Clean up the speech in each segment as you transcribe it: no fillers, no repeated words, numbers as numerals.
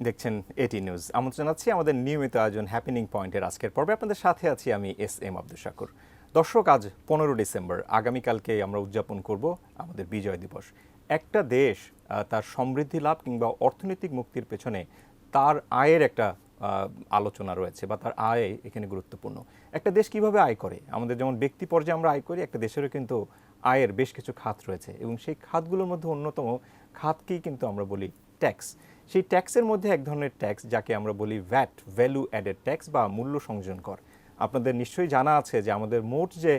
দেখছেন এটি নিউজ। আমন্ত্রণ জানাচ্ছি আমাদের নিয়মিত আয়োজন হ্যাপেনিং পয়েন্টের আজকের পর্বে। আপনাদের সাথে আছি আমি এস আব্দুল শাকুর। দর্শক, আজ 15 ডিসেম্বর, আগামীকালকে আমরা উদযাপন করব আমাদের বিজয় দিবস। একটা দেশ তার সমৃদ্ধি লাভ কিংবা অর্থনৈতিক মুক্তির পেছনে তার আয়ের একটা আলোচনা রয়েছে বা তার আয় এখানে গুরুত্বপূর্ণ। একটা দেশ কিভাবে আয় করে, আমাদের যেমন ব্যক্তি পর্যায়ে আমরা আয় করি, একটা দেশেরও কিন্তু আয়ের বেশ কিছু খাত রয়েছে এবং সেই খাতগুলোর মধ্যে অন্যতম খাতকেই কিন্তু আমরা বলি ট্যাক্স। সেই ট্যাক্সের মধ্যে এক ধরনের ট্যাক্স যাকে আমরা বলি ভ্যাট, ভ্যালু অ্যাডেড ট্যাক্স বা মূল্য সংযোজন কর। আপনাদের নিশ্চয়ই জানা আছে যে আমাদের মোট যে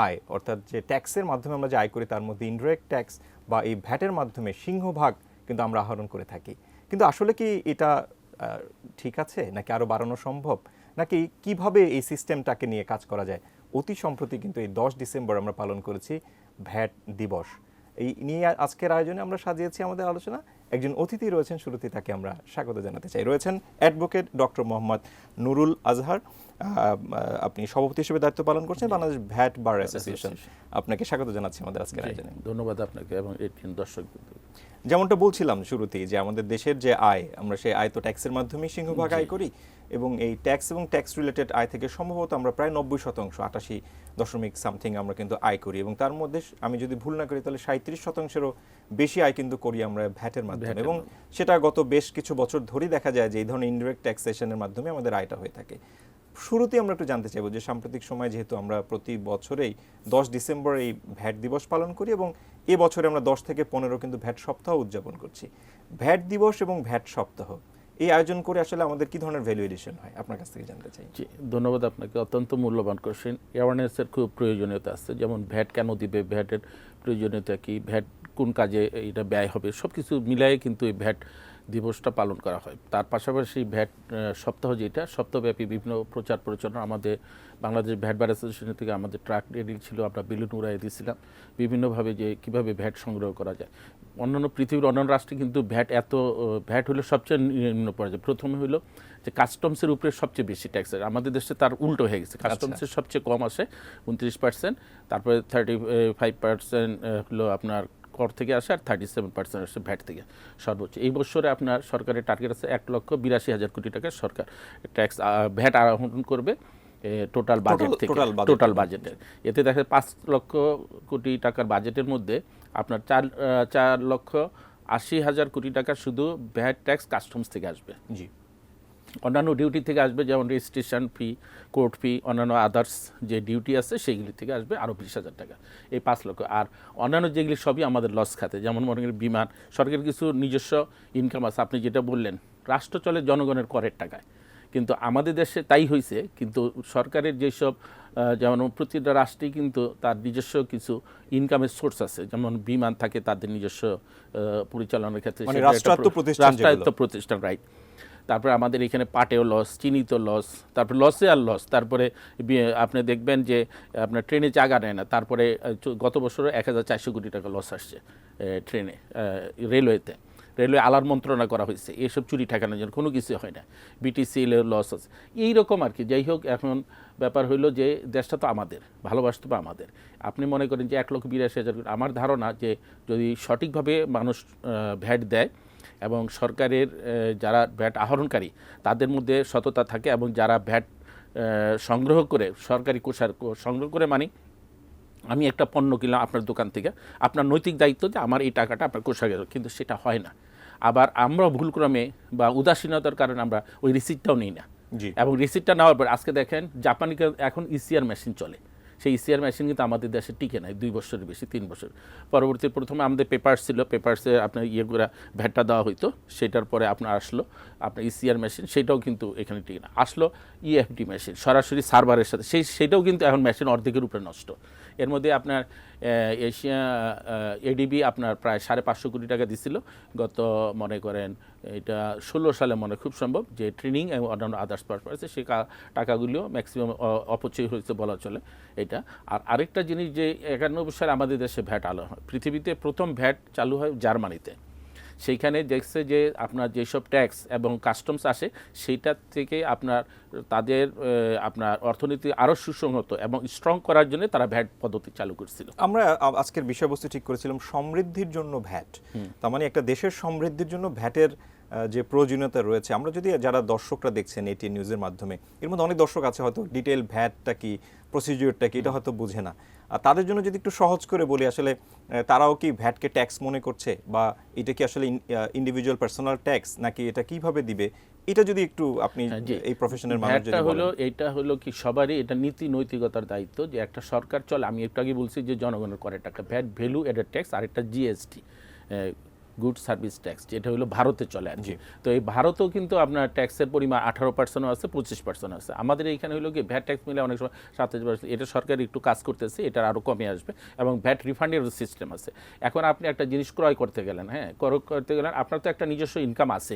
আয়, অর্থাৎ যে ট্যাক্সের মাধ্যমে আমরা যে আয় করি, তার মধ্যে ইনডাইরেক্ট ট্যাক্স বা এই ভ্যাটের মাধ্যমে সিংহভাগ কিন্তু আমরা আহরণ করে থাকি। কিন্তু আসলে কি এটা ঠিক আছে, নাকি আরও বাড়ানো সম্ভব, নাকি কিভাবে এই সিস্টেমটাকে নিয়ে কাজ করা যায়? অতি সম্প্রতি কিন্তু এই 10 ডিসেম্বর আমরা পালন করেছি ভ্যাট দিবস। এই নিয়ে আজকের আয়োজনে আমরা সাজিয়েছি আমাদের আলোচনা। একজন অতিথি রয়েছেন, শুরুতেই তাকে আমরা স্বাগত জানাতে চাই। রয়েছেন অ্যাডভোকেট ডক্টর মোহাম্মদ নুরুল আজহার, আপনি সভাপতি হিসেবে দায়িত্ব পালন করছেন বাংলাদেশ ভ্যাট বার অ্যাসোসিয়েশন। আপনাকে স্বাগত জানাচ্ছি আমাদের আজকের আয়োজনে। ধন্যবাদ আপনাকে এবং দর্শক। যেমনটা বলছিলাম শুরুতেই যে আমাদের দেশের যে আয়, আমরা সেই আয় তো ট্যাক্সের মাধ্যমেই সিংহভাগ আয় করি এবং এই ট্যাক্স এবং ট্যাক্স রিলেটেড আয় থেকে সম্ভবত আমরা প্রায় 90%, 88 আমরা কিন্তু আয় করি এবং তার মধ্যে আমি যদি ভুল না করি তাহলে 37%-এরও বেশি আয় কিন্তু করি আমরা ভ্যাটের মাধ্যমে এবং সেটা গত বেশ কিছু বছর ধরেই দেখা যায় যে এই ধরনের ইনডিরেক্ট ট্যাক্সেশনের মাধ্যমে আমাদের আয়টা হয়ে থাকে। শুরুতেই আমরা একটু জানতে চাইবো যে সাম্প্রতিক সময় যেহেতু আমরা প্রতি বছরেই 10 ডিসেম্বর এই ভ্যাট দিবস পালন করি এবং এ বছরে আমরা 10 থেকে 15 কিন্তু ভ্যাট সপ্তাহ উদযাপন করছি। ভ্যাট দিবস এবং ভ্যাট সপ্তাহ এই আয়োজন করে আসলে আমাদের কি ধরনের ভ্যালু এডিশন হয় আপনার কাছ থেকে জানতে চাই। জি, ধন্যবাদ আপনাকে। অত্যন্ত মূল্যবান কোশ্চেন। অ্যাওয়ারনেসের খুব প্রয়োজনীয়তা আছে, যেমন ভ্যাট কেন দিবে, ভ্যাটের প্রয়োজনীয়তা কি, ভ্যাট কোন কাজে এটা ব্যয় হবে, সব কিছু মিলাই কিন্তু এই ভ্যাট দিবসটা পালন করা হয়। তার পাশাপাশি ভ্যাট সপ্তাহ, যেটা সপ্তাহব্যাপী বিভিন্ন প্রচার প্রচারণা আমাদের বাংলাদেশ ভ্যাট বার অ্যাসোসিয়েশন থেকে আমাদের ট্রাক রেডি ছিল, আমরা বেলুন উড়াই দিয়েছিলাম বিভিন্নভাবে যে কীভাবে ভ্যাট সংগ্রহ করা যায়। অন্যান্য পৃথিবীর অন্যান্য রাষ্ট্রে কিন্তু ভ্যাট হলো সবচেয়ে নিম্ন পর্যায়ে। প্রথমে হলো যে কাস্টমসের উপরে সবচেয়ে বেশি ট্যাক্স, আমাদের দেশে তার উল্টো হয়ে গেছে। কাস্টমসের সবচেয়ে কম আসে 29%, তারপরে 35% হলো আপনার কর থেকে আসে, আর 37% আসে ভ্যাট থেকে সর্বোচ্চ। এই বছরে আপনার সরকারের টার্গেট আছে 1,82,000 কোটি টাকা সরকার ট্যাক্স ভ্যাট আহরণ করবে টোটাল বাজেট থেকে, টোটাল বাজেটের। এতে দেখা যায় 5 লক্ষ কোটি টাকার বাজেটের মধ্যে আপনার 4,80,000 কোটি টাকা শুধু ভ্যাট ট্যাক্স কাস্টমস থেকে আসবে। জি, অন্যান্য ডিউটি থেকে আসবে, যেমন রেজিস্ট্রেশন ফি, কোর্ট ফি, অন্যান্য আদার্স যে ডিউটি আছে সেইগুলি থেকে আসবে আরও 20,000 টাকা, এই 5 লক্ষ। আর অন্যান্য যেগুলি সবই আমাদের লস খাতে, যেমন মনে করেন বিমান, সরকারের কিছু নিজস্ব ইনকাম আছে। আপনি যেটা বললেন, রাষ্ট্র চলে জনগণের করের টাকায়, কিন্তু আমাদের দেশে তাই হয়েছে। কিন্তু সরকারের যেসব, যেমন প্রতিটা রাষ্ট্রেই কিন্তু তার নিজস্ব কিছু ইনকামের সোর্স আছে, যেমন বিমান থাকে তাদের নিজস্ব পরিচালনার ক্ষেত্রে, রাষ্ট্রায়ত্ত প্রতিষ্ঠান, রাইট। তারপরে আমাদের এখানে পাটেও লস, চিনিতেও লস, তারপরে লসে আর লস। তারপরে আপনি দেখবেন যে আপনার ট্রেনে জায়গা নেয় না। তারপরে গত বছরে 1,400 কোটি টাকা লস আসছে ট্রেনে, রেলওয়ে আলার মন্ত্রণা করা হয়েছে এসব চুরি ঠেকানোর জন্য, কোনো কিছু হয় না। বিটিসিএল লস আছে, এইরকম আর কি। যাই হোক, এখন ব্যাপার হইলো যে দেশটা তো আমাদের, ভালোবাসতে হবে আমাদের। আপনি মনে করেন যে 1,82,000, আমার ধারণা যে যদি সঠিকভাবে মানুষ ভ্যাট দেয় এবং সরকারের যারা ভ্যাট আহরণকারী তাদের মধ্যে সততা থাকে, এবং যারা ভ্যাট সংগ্রহ করে সরকারি কোষার সংগ্রহ করে, মানে আমি একটা পণ্য কিনলাম আপনার দোকান থেকে, আপনার নৈতিক দায়িত্ব যে আমার এই টাকাটা আপনার কোষাগারে গেল, কিন্তু সেটা হয় না। আবার আমরা ভুলক্রমে বা উদাসীনতার কারণে আমরা ওই রিসিপ্টটাও নিই না, এবং রিসিপ্টটা নেওয়ার পর আজকে দেখেন জাপানিকে এখন ইসিআর মেশিন চলে, সেই ইসিআর মেশিন কিন্তু আমাদের দেশে টিকে নাই 2 বছরের বেশি, 3 বছর। পরবর্তী প্রথমে আমাদের পেপার ছিল, পেপারসে আপনার করে ভ্যাটটা দেওয়া হইতো, সেটার পরে আপনার আসলো আপনার ইসিআর মেশিন, সেটাও কিন্তু এখানে টিকে না। আসলো ইএফডি মেশিন সরাসরি সার্ভারের সাথে, সেটাও কিন্তু এখন মেশিন অর্ধেকের উপরে নষ্ট। এর মধ্যে আপনার এশিয়া এডিবি আপনার প্রায় 550 কোটি টাকা দিছিল গত, মনে করেন এটা 16 সালে মনে খুব সম্ভব, যে ট্রেনিং এবং অন্যান্য আদার্স পারপাসে সেই টাকাগুলিও ম্যাক্সিমাম অপচয় হয়েছে বলা চলে এটা। আর আরেকটা জিনিস, যে 91 সালে আমাদের দেশে ভ্যাট আলো হয়, পৃথিবীতে প্রথম ভ্যাট চালু হয় জার্মানিতে। সেইখানে দেখছে যে আপনার যেসব ট্যাক্স এবং কাস্টমস আসে সেইটার থেকে আপনার তাদের আপনার অর্থনীতি আরও সুসংহত এবং স্ট্রং করার জন্য তারা ভ্যাট পদ্ধতি চালু করছিল। আমরা আজকের বিষয়বস্তু ঠিক করেছিলাম সমৃদ্ধির জন্য ভ্যাট, তার মানে একটা দেশের সমৃদ্ধির জন্য ভ্যাটের যে প্রয়োজনীয়তা রয়েছে। আমরা যদি যারা দর্শকরা দেখছেন এটি নিউজের মাধ্যমে, এর মধ্যে অনেক দর্শক আছে হয়তো ডিটেল ভ্যাটটা কি, প্রসিডিওরটা কি, এটা হয়তো বুঝে না। আর তাদের জন্য যদি একটু সহজ করে বলি, আসলে তারাও কি ভ্যাটকে ট্যাক্স মনে করছে, বা এটা কি আসলে ইন্ডিভিজুয়াল পার্সোনাল ট্যাক্স, নাকি এটা কিভাবে দিবে, এটা যদি একটু আপনি এই প্রফেশনের মানুষ যদি বলেন। এটা হলো কি সবারই এটা নীতি নৈতিকতার দায়িত্ব যে একটা সরকার চলে। আমি একটু আগে বলছি যে জনগণের করে টাকা ভ্যাট, ভ্যালু এডেড ট্যাক্স, আর একটা জিএসটি, গুড সার্ভিস ট্যাক্স, যেটা হলো ভারতে চলে আর কি। তো এই ভারতেও কিন্তু আপনার ট্যাক্সের পরিমাণ 18% আছে, 25% আছে। আমাদের এইখানে হলো কি ভ্যাট ট্যাক্স মিলে অনেক সময় 27%। এটা সরকার একটু কাজ করতেছে, এটা আরও কমে আসবে, এবং ভ্যাট রিফান্ডের সিস্টেম আছে। এখন আপনি একটা জিনিস ক্রয় করতে গেলেন, হ্যাঁ, ক্রয় করতে গেলেন, আপনার তো একটা নিজস্ব ইনকাম আছে।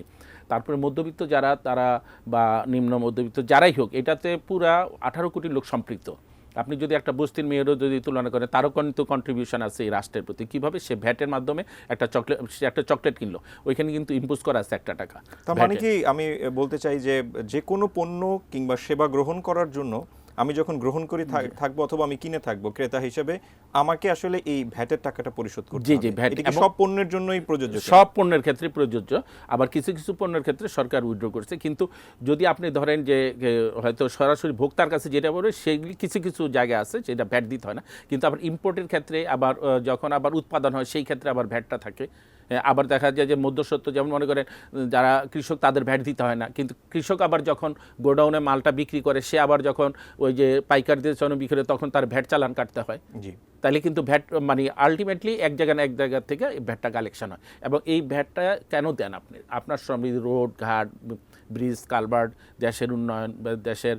তারপরে মধ্যবিত্ত যারা, তারা বা নিম্ন মধ্যবিত্ত যারাই হোক, এটাতে পুরা 18 কোটি লোক সম্পৃক্ত। আপনি যদি একটা বস্তির মেয়েরও যদি তুলনা করেন, তারও কিন্তু কন্ট্রিবিউশন আছে এই রাষ্ট্রের প্রতি। কীভাবে সে ভ্যাটের মাধ্যমে একটা চকলেট কিনলো, ওইখানে কিন্তু ইম্পোজ করা আছে 1 টাকা। তার মানে কি আমি বলতে চাই যে যে কোনো পণ্য কিংবা সেবা গ্রহণ করার জন্য আমি যখন গ্রহণ করি থাকবো অথবা আমি কিনে থাকবো ক্রেতা হিসেবে, আমাকে আসলে এই ভ্যাটের টাকাটা পরিশোধ করতে হবে। জি, ভ্যাট এটা কি সব পণ্যের জন্যই প্রযোজ্য? সব পণ্যের ক্ষেত্রে প্রযোজ্য, আবার কিছু কিছু পণ্যের ক্ষেত্রে সরকার উইথড্র করছে। কিন্তু যদি আপনি ধরেন যে হয়তো সরাসরি ভোক্তার কাছে যেটা বলে, সেইগুলি কিছু কিছু জায়গা আছে যেটা ভ্যাট দিতে হয় না। কিন্তু আবার ইম্পোর্টের ক্ষেত্রে আবার যখন আবার উৎপাদন হয়, সেই ক্ষেত্রে আবার ভ্যাটটা থাকে। আবার দেখা যায় যে মধ্যস্বত্ব, যেমন মনে করেন যারা কৃষক, তাদের ভ্যাট দিতে হয় না। কিন্তু কৃষক আবার যখন গোডাউনে মালটা বিক্রি করে, সে আবার যখন ওই যে পাইকারদের জন্য বিক্রি করে, তখন তার ভ্যাট চালান কাটতে হয়। জি, তাহলে কিন্তু ভ্যাট মানে আলটিমেটলি এক জায়গা থেকে ভ্যাটটা কালেকশন হয়। এবং এই ভ্যাটটা কেন দেন আপনি? আপনার সমৃদ্ধি, রোড ঘাট, ব্রিজ, কালভার্ট, দেশের উন্নয়ন, দেশের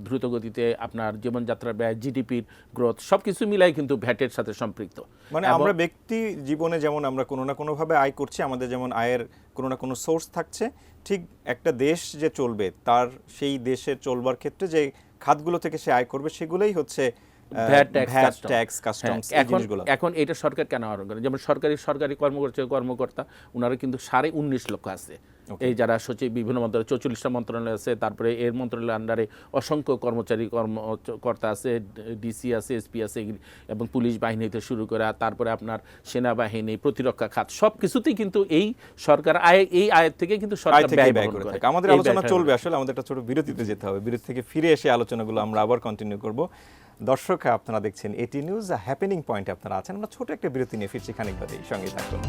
দ্রুত গতিতে আপনার জীবনযাত্রার ব্যয়, জিডিপির গ্রোথ, সব কিছু মিলাই কিন্তু ভ্যাটের সাথে সম্পৃক্ত। মানে আমরা ব্যক্তি জীবনে যেমন আমরা কোনো না কোনোভাবে আয় করছি, আমাদের যেমন আয়ের কোনো না কোনো সোর্স থাকছে, ঠিক একটা দেশ যে চলবে, তার সেই দেশের চলবার ক্ষেত্রে যে খাতগুলো থেকে সে আয় করবে, সেগুলোই হচ্ছে ভ্যাট, ট্যাক্স, কাস্টমস। এখন এটা সরকার কেন আহরণ করে? যেমন সরকারি কর্মকর্তা ওনারা কিন্তু 19.5 লক্ষ আছে। এই যারা সচিব, বিভিন্ন মন্ত্রণালয়, 44টা মন্ত্রণালয় আছে, তারপরে এর মন্ত্রণালয়ের আন্ডারে অসংখ্য কর্মকর্তা আছে, ডিসি আছে, এসপি আছে, এবং পুলিশ বাহিনীতে শুরু করে, তারপরে আপনার সেনাবাহিনী, প্রতিরক্ষা খাত, সব কিছুতেই কিন্তু এই সরকার এই আয়ের থেকে কিন্তু সরকার ব্যয় করে থাকে। আমাদের আলোচনা চলবে, আসলে আমাদের একটা ছোট বিরতিতে যেতে হবে। বিরতি থেকে ফিরে এসে আলোচনাগুলো আমরা আবার কন্টিনিউ করব। দর্শক, আপনারা দেখছেন এটি নিউজ, হ্যাপেনিং পয়েন্টে আপনারা আছেন। আমরা ছোট একটা বিরতি নিয়ে ফিরছি খানিক বাদেই, সঙ্গে থাকুন।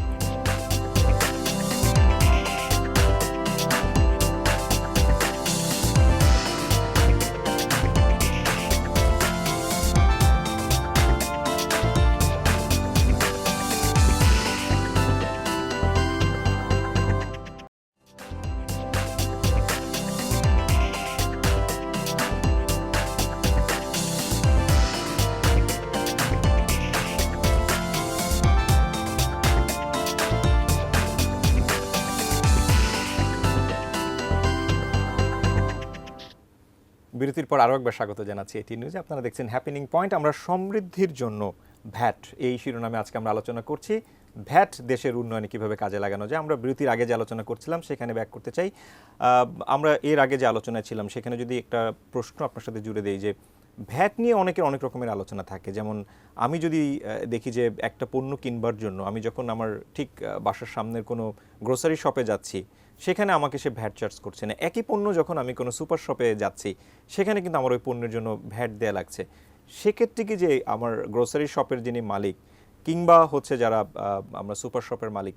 বিরতির পর আরও একবার স্বাগত জানাচ্ছি এটি নিউজে। আপনারা দেখছেন হ্যাপেনিং পয়েন্ট। আমরা সমৃদ্ধির জন্য ভ্যাট, এই শিরোনামে আজকে আমরা আলোচনা করছি। ভ্যাট দেশের উন্নয়নে কিভাবে কাজে লাগানো যায়, আমরা বিরতির আগে যে আলোচনা করছিলাম সেখানে ব্যাক করতে চাই। আমরা এর আগে যে আলোচনায় ছিলাম সেখানে যদি একটা প্রশ্ন আপনার সাথে জুড়ে দেই, যে ভ্যাট নিয়ে অনেকের অনেক রকমের আলোচনা থাকে। যেমন আমি যদি দেখি যে একটা পণ্য কিনবার জন্য আমি যখন আমার ঠিক বাসার সামনের কোনো গ্রোসারি শপে যাচ্ছি, সেখানে আমাকে সে ভ্যাট চার্জ করছে না। একই পণ্য যখন আমি কোনো সুপার শপে যাচ্ছি, সেখানে কিন্তু আমার ওই পণ্যের জন্য ভ্যাট দেয়া লাগছে। সেক্ষেত্রে কি যে আমার গ্রোসারি শপের যিনি মালিক, কিংবা হচ্ছে যারা আমরা সুপার শপের মালিক,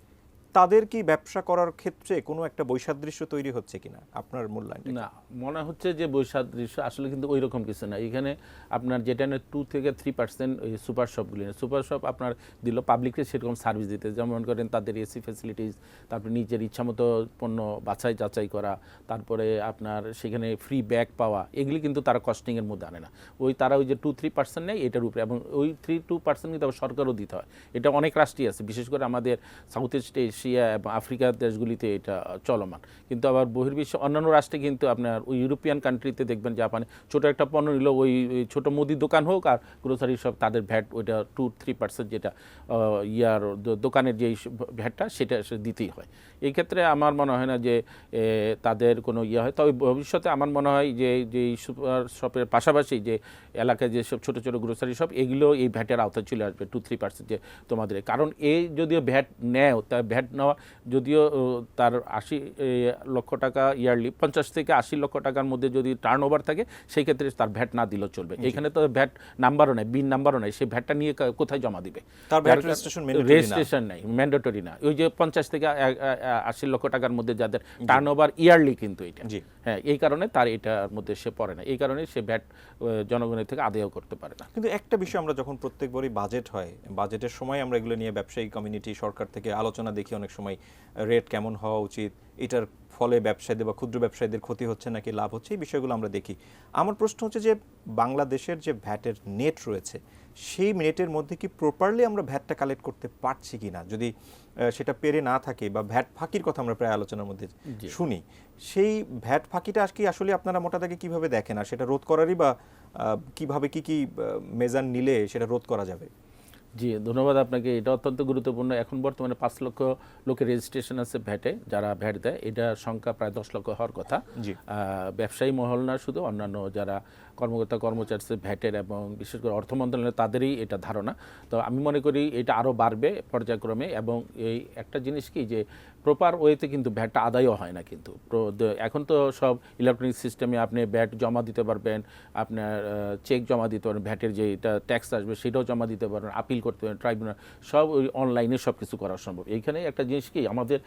তাদের কি ব্যবসা করার ক্ষেত্রে কোনো একটা বৈসাদৃশ্য তৈরি হচ্ছে কিনা আপনার মূল্যায়ন? না, মনে হচ্ছে যে বৈসাদৃশ্য আসলে কিন্তু ওই রকম কিছু না। এখানে আপনার যেটা 2 থেকে 3% ওই সুপার শপগুলি, সুপার শপ আপনার দিল পাবলিককে সেরকম সার্ভিস দিতে, যেমন করেন তাদের এসি ফ্যাসিলিটিস, তারপরে নিজের ইচ্ছামতো পণ্য বাছাই যাচাই করা, তারপরে আপনার সেখানে ফ্রি ব্যাগ পাওয়া, এগুলি কিন্তু তারা কস্টিংয়ের মধ্যে আনে না। তারা ওই যে 2-3% নেয় এটার উপরে, এবং ওই 3-2% কিন্তু সরকারও দিতে হয়। এটা অনেক রাষ্ট্রই আছে, বিশেষ করে আমাদের সাউথ ইস্ট এশিয়া এবং আফ্রিকার দেশগুলিতে এটা চলমান, কিন্তু আবার বহির্বিশ্বে অন্যান্য রাষ্ট্রে কিন্তু আপনার ওই ইউরোপিয়ান কান্ট্রিতে দেখবেন জাপানে ছোট একটা পণ্য নিল, ওই ছোট মুদি দোকান হোক আর গ্রোসারি সব, তাদের ভ্যাট ওইটা 2-3% যেটা দোকানের যেই ভ্যাটটা সেটা দিতেই হয়। এই ক্ষেত্রে আমার মনে হয় না যে তাদের কোনো হয়। তবে ভবিষ্যতে আমার মনে হয় যে সুপার শপের পাশাপাশি যে এলাকায় যেসব ছোটো ছোটো গ্রোসারি শপ, এগুলো এই ভ্যাটের আওতায় চলে আসবে 2-3% যে তোমাদের। কারণ এই যদিও ভ্যাট নেয়, তার ভ্যাট নেওয়া যদিও তার 80 লক্ষ টাকা ইয়ারলি, 50 থেকে 80 লক্ষ টাকার মধ্যে যদি টার্ন ওভার থাকে, সেই ক্ষেত্রে তার ভ্যাট না দিলেও চলবে। এখানে তো ভ্যাট নাম্বারও নেই, বিন নাম্বারও নেই, সেই ভ্যাটটা নিয়ে কোথায় জমা দিবে? তার রেজিস্ট্রেশন নেই, ম্যান্ডেটরি না। ওই যে 50 থেকে 80 লক্ষ টাকার মধ্যে যাদের টার্ন ওভার ইয়ারলি, কিন্তু এটা হ্যাঁ, এই কারণে তার এটার মধ্যে সে পড়ে না, এই কারণে সে ভ্যাট জনগণের থেকে আদায়ও করতে পারে না। কিন্তু একটা বিষয় আমরা যখন প্রত্যেকবারই বাজেট হয়, বাজেটের সময় আমরা এগুলো নিয়ে ব্যবসায়ী কমিউনিটি, সরকার থেকে আলোচনা দেখি অনেক সময়, রেট কেমন হওয়া উচিত, এটার ফলে ব্যবসায়ীদের বা ক্ষুদ্র ব্যবসায়ীদের ক্ষতি হচ্ছে নাকি লাভ হচ্ছে, এই বিষয়গুলো আমরা দেখি। আমার প্রশ্ন হচ্ছে যে বাংলাদেশের যে ভ্যাটের নেট রয়েছে, সেই নেটের মধ্যে কি প্রপারলি আমরা ভ্যাটটা কালেক্ট করতে পারছি কিনা? যদি সেটা পেরে না থাকে বা ভ্যাট ফাঁকির কথা আমরা প্রায় আলোচনার মধ্যে শুনি, সেই ভ্যাট ফাঁকিটা আজকে আসলে আপনারা মোটা দাগে কিভাবে দেখেন, আর সেটা রোধ করারই বা কিভাবে কি মেজার নিলে সেটা রোধ করা যাবে? জি, ধন্যবাদ আপনাকে। এটা অত্যন্ত গুরুত্বপূর্ণ। এখন বর্তমানে 5 লক্ষ লোকের রেজিস্ট্রেশন আছে ভ্যাটে, যারা ভ্যাট দেয়। এটার সংখ্যা প্রায় 10 লক্ষ হওয়ার কথা। ব্যবসায়ী মহল না শুধু, অন্যান্য যারা কর্মকর্তা কর্মচারী ভ্যাটের এবং বিশেষ করে অর্থ মন্ত্রণালয়ের, তাদেরই এটা ধারণা। তো আমি মনে করি এটা আরও বাড়বে পর্যায়ক্রমে। এবং এই একটা জিনিস কি, যে প্রপার ওয়েতে কিন্তু ভ্যাটটা আদায়ও হয় না। কিন্তু এখন তো সব ইলেকট্রনিক সিস্টেমে আপনি ভ্যাট জমা দিতে পারবেন, আপনার চেক জমা দিতে পারবেন, ভ্যাটের যে এটা ট্যাক্স আসবে সেটাও জমা দিতে পারবেন, আপিল করতে পারেন, ট্রাইব্যুনাল, সব ওই অনলাইনে সব কিছু করা সম্ভব। এইখানে একটা জিনিস কি, আমাদের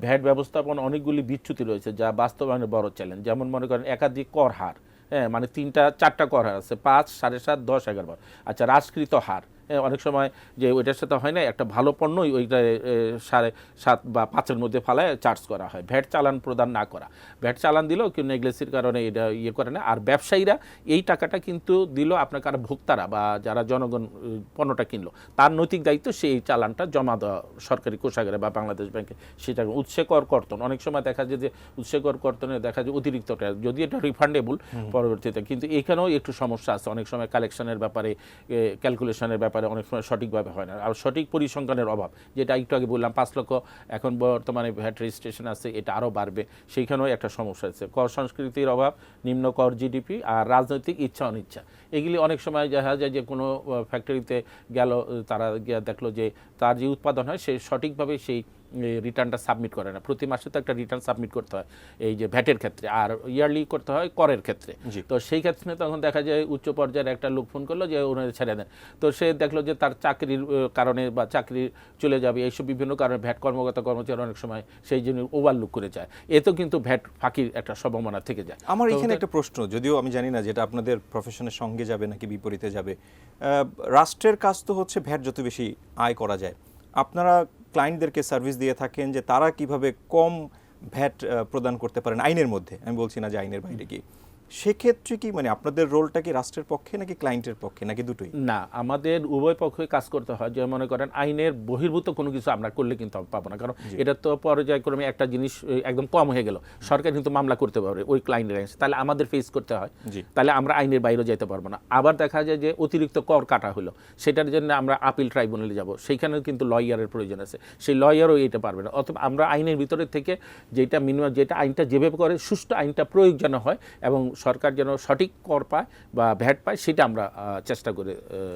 ভ্যাট ব্যবস্থাপনা অনেকগুলি বিচ্যুতি রয়েছে, যা বাস্তবায়নের বড় চ্যালেঞ্জ। যেমন মনে করেন একাধিক কর হার, হ্যাঁ, মানে 3-4টা কর হার আছে, 5, 7.5, 10, 11। আচ্ছা, হ্রাসকৃত হার, অনেক সময় যে ওইটার সাথে হয় না, একটা ভালো পণ্যই ওইটা 7.5 বা 5-এর মধ্যে ফালায় চার্জ করা হয়, ভ্যাট চালান প্রদান না করা। ভ্যাট চালান দিলেও কেউ নেগলেসির কারণে এটা করে না। আর ব্যবসায়ীরা এই টাকাটা কিন্তু দিল আপনার কারো ভোক্তারা বা যারা জনগণ পণ্যটা কিনলো, তার নৈতিক দায়িত্ব সেই চালানটা জমা দেওয়া সরকারি কোষাগারে বা বাংলাদেশ ব্যাংকে। সেটা উৎসে কর কর্তন, অনেক সময় দেখা যায় যে উৎসে কর কর্তনে দেখা যায় অতিরিক্ত, যদি এটা রিফান্ডেবল পরবর্তীতে, কিন্তু এখানেও একটু সমস্যা আছে। অনেক সময় কালেকশনের ব্যাপারে, ক্যালকুলেশনের ব্যাপারে অনেক সময় সঠিকভাবে হয় না, আর সঠিক পরিসংখ্যানের অভাব, যেটা একটু আগে বললাম 5 লক্ষ এখন বর্তমানে ভ্যাট রেজিস্ট্রেশন আছে, এটা আরও বাড়বে, সেইখানেও একটা সমস্যা আছে। কর সংস্কৃতির অভাব, নিম্ন কর জিডিপি, আর রাজনৈতিক ইচ্ছা অনিচ্ছা, এগুলি অনেক সময় দেখা যায় যে কোনো ফ্যাক্টরিতে গেল, তারা দেখলো যে তার যে উৎপাদন হয় সে সঠিকভাবে সেই রিটার্নটা সাবমিট করে না। প্রতি মাসে তো একটা রিটার্ন সাবমিট করতে হয় এই যে ভ্যাটের ক্ষেত্রে, আর ইয়ারলি করতে হয় করের ক্ষেত্রে। তো সেই ক্ষেত্রে তখন দেখা যায় উচ্চ পর্যায়ের একটা লোক ফোন করলো যে ওনাদের ছেড়ে দেন, তো সে দেখলো যে তার চাকরির কারণে বা চাকরি চলে যাবে, এইসব বিভিন্ন কারণে ভ্যাট কর্মকর্তা কর্মচারী অনেক সময় সেই জন্য ওভারলুক করে যায়, এতেও কিন্তু ভ্যাট ফাঁকির একটা সম্ভাবনা থেকে যায়। আমার এখানে একটা প্রশ্ন, যদিও আমি জানি না যেটা আপনাদের প্রফেশনের সঙ্গে যাবে নাকি বিপরীতে যাবে, রাষ্ট্রের কাজ তো হচ্ছে ভ্যাট যত বেশি আয় করা যায়। আপনারা ক্লায়েন্টদেরকে সার্ভিস দিয়ে থাকেন যে তারা কিভাবে কম ভ্যাট প্রদান করতে পারেন আইনের মধ্যে, আমি বলছি না যে আইনের বাইরে গিয়ে। সেক্ষেত্রে কি মানে আপনাদের রোলটা কি রাষ্ট্রের পক্ষে নাকি ক্লায়েন্টের পক্ষে নাকি দুটোই? না, আমাদের উভয় পক্ষে কাজ করতে হয়। যে মনে করেন আইনের বহির্ভূত কোনো কিছু আমরা করলে কিন্তু পাবো না, কারণ এটা তো পর্যায়ক্রমে একটা জিনিস একদম কম হয়ে গেল, সরকার কিন্তু মামলা করতে পারবে ওই ক্লায়েন্টের, তাহলে আমাদের ফেস করতে হয়, তাহলে আমরা আইনের বাইরে যেতে পারবো না। আবার দেখা যায় যে অতিরিক্ত কর কাটা হলো, সেটার জন্য আমরা আপিল ট্রাইব্যুনালে যাব, সেইখানেও কিন্তু লয়ারের প্রয়োজন আছে, সেই লয়ারও এটা পারবে না। অথবা আমরা আইনের ভিতরে থেকে যেটা মিনিমাম, যেটা আইনটা যেভাবে করে সুষ্ঠু আইনটা প্রয়োগ যেন হয় এবং সরকার যেন সঠিক কর পায় বা ভ্যাট পায়, সেটা আমরা চেষ্টা করে।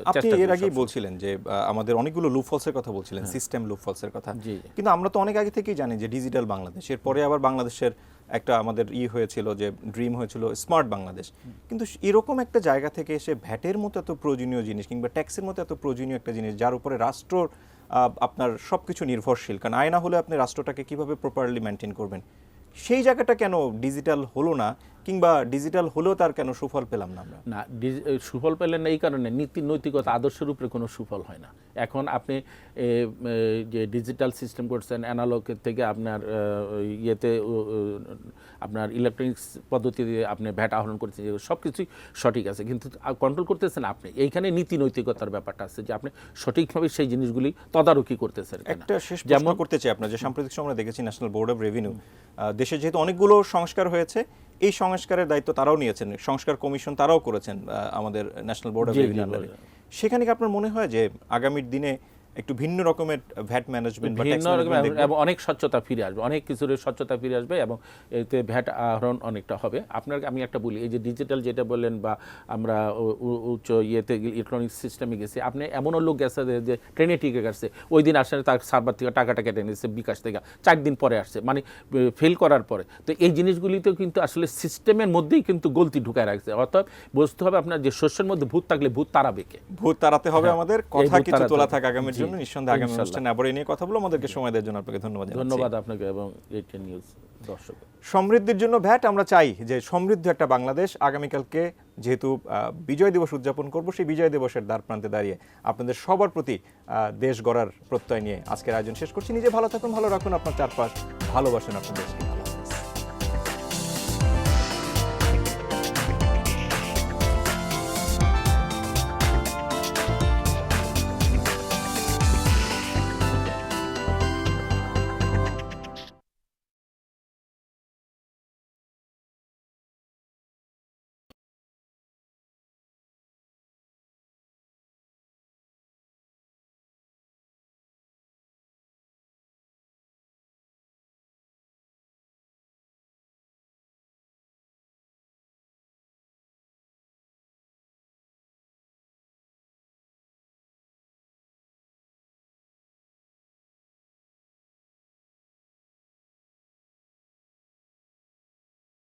আপনি এর আগেই বলছিলেন যে আমাদের অনেকগুলো লুপহোলসের কথা বলছিলেন, সিস্টেম লুপহোলসের কথা, কিন্তু আমরা তো অনেক আগে থেকেই জানি যে ডিজিটাল বাংলাদেশ, এরপরে আবার বাংলাদেশের একটা আমাদের হয়েছিল যে ড্রিম হয়েছিল স্মার্ট বাংলাদেশ, কিন্তু এরকম একটা জায়গা থেকে এসে ভ্যাটের মতো এত প্রয়োজনীয় জিনিস কিংবা ট্যাক্সের মতো এত প্রয়োজনীয় একটা জিনিস যার উপরে রাষ্ট্র আপনার সব কিছু নির্ভরশীল, কারণ আয় না হলে আপনি রাষ্ট্রটাকে কিভাবে প্রপারলি মেনটেন করবেন, সেই জায়গাটা কেন ডিজিটাল হলো না কিংবা ডিজিটাল হলেও তার কেন সুফল পেলাম না আমরা? না, সুফল পেলেন না এই কারণে নীতি নৈতিকতা আদর্শের উপরে কোনো সুফল হয় না। এখন আপনি যে ডিজিটাল সিস্টেম করছেন, অ্যানালগের থেকে আপনার ইয়েতে আপনার ইলেকট্রনিক্স পদ্ধতিতে আপনি ভ্যাট আহরণ করছেন, সব কিছুই সঠিক আছে, কিন্তু কন্ট্রোল করতেছেন আপনি। এইখানে নীতি নৈতিকতার ব্যাপারটা আছে যে আপনি সঠিকভাবে সেই জিনিসগুলি তদারকি করতেছেন কিনা। একটা শেষ প্রশ্ন করতে চাই আপনার, যে সাম্প্রতিক সময় আমরা দেখেছি ন্যাশনাল বোর্ড অফ রেভিনিউ দেশে যেহেতু অনেকগুলো সংস্কার হয়েছে, এই সংস্কারের দায়িত্ব তারাও নিয়েছেন, সংস্কার কমিশন তারাও করেছেন আমাদের ন্যাশনাল বোর্ড অফ রেভিনিউ আন্ডারে। সেখানে কি আপনার মনে হয় যে আগামীর দিনে একটু ভিন্ন রকমের ভ্যাট ম্যানেজমেন্ট বা ট্যাক্স ম্যানেজমেন্ট এবং অনেক স্বচ্ছতা ফিরে আসবে, অনেক কিছুর স্বচ্ছতা ফিরে আসবে এবং এতে ভ্যাট আহরণ অনেকটা হবে? আপনার আমি একটা বলি, এই যে ডিজিটাল যেটা বললেন বা আমরা উচ্চ ইয়েতে ইলেকট্রনিক সিস্টেমে গেছি, আপনি এমনও লোক গেছে যে ট্রেনে টিকে গেছে, ওই দিন আসলে তার সার্ভার থেকে টাকাটা কেটে নিয়েছে বিকাশ থেকে, 4 দিন পরে আসছে, মানে ফেল করার পরে। তো এই জিনিসগুলিতেও কিন্তু আসলে সিস্টেমের মধ্যেই কিন্তু গলতি ঢুকায় রাখছে। অর্থাৎ বুঝতে হবে আপনার যে শস্যের মধ্যে ভূত থাকলে ভূত তাড়াবে কে? ভূত তাড়াতে হবে আমাদের। কথা কিছু তোলা থাক আগামীর জন্য, নিঃসন্দেহে আগামী অনুষ্ঠানে আবার এই নিয়ে কথা বলবো। আমাদেরকে সময় দেওয়ার জন্য আপনাকে ধন্যবাদ। ধন্যবাদ আপনাকে এবং এইটা নিউজ দর্শক। সমৃদ্ধির জন্য ভ্যাট, আমরা চাই যে সমৃদ্ধ একটা বাংলাদেশ। আগামীকালকে যেহেতু বিজয় দিবস উদযাপন করব, সেই বিজয় দিবসের দ্বার প্রান্তে দাঁড়িয়ে আপনাদের সবার প্রতি দেশ গড়ার প্রত্যয় নিয়ে আজকের আয়োজন শেষ করছি। নিজে ভালো থাকুন, ভালো রাখুন আপনার চারপাশ, ভালোবাসুন আপনার দেশকে।